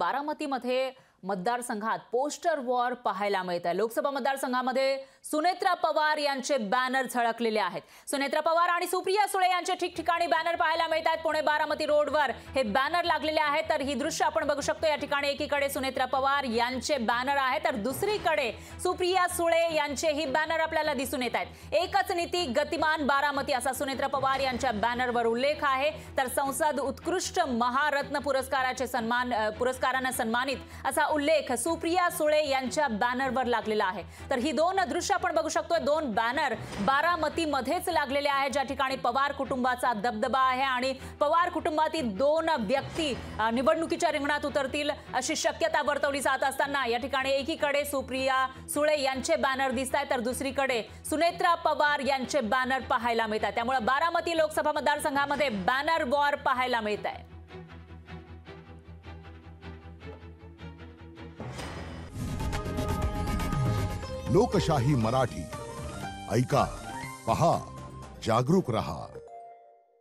बारामतीमध्ये मतदारसंघात poster war पाहायला मिळत आहे। लोकसभा मतदारसंघामध्ये सुनेत्रा पवार यांचे बॅनर झळकलेले आहेत। सुनेत्रा पवार आणि सुप्रिया सुळे यांचे ठिकठिकाणी बॅनर पाहायला मिळत आहेत। पुणे बारामती रोडवर हे बॅनर लागलेले आहेत। तर ही दृश्य आपण बघू शकतो। या ठिकाणी एकीकडे सुनेत्रा पवार यांचे बॅनर आहे, तर दुसरीकडे सुप्रिया सुळे यांचेही बॅनर आपल्याला दिसून येत आहेत। एकच नीती गतिमान बारामती असा सुनेत्रा पवार यांच्या बॅनरवर उल्लेख आहे। तर संसद उत्कृष्ट महारत्न पुरस्काराने सन्मानित असा उल्लेख सुप्रिया सुळे यांच्या बॅनरवर लागलेला आहे। तर ही दोन दृश्य आपण बघू शकतो। दोन बॅनर बारामतीमध्येच लागलेले आहेत, ज्या ठिकाणी पवार कुटुंबाचा दबदबा आहे आणि पवार कुटुंबातील दोन व्यक्ती निवडणुकीच्या रिंगणात उतरतील अशी शक्यता वर्तवली जात असताना या ठिकाणी एकीकडे सुप्रिया सुळे यांचे बॅनर दिसतात, तर दुसरीकडे सुनेत्रा पवार यांचे बॅनर पाहायला मिळतात। त्यामुळे बारामती लोकसभा मतदारसंघामध्ये बॅनर वॉर पाहायला मिळत आहे। लोकशाही मराठी ऐका, पहा, जागरूक रहा।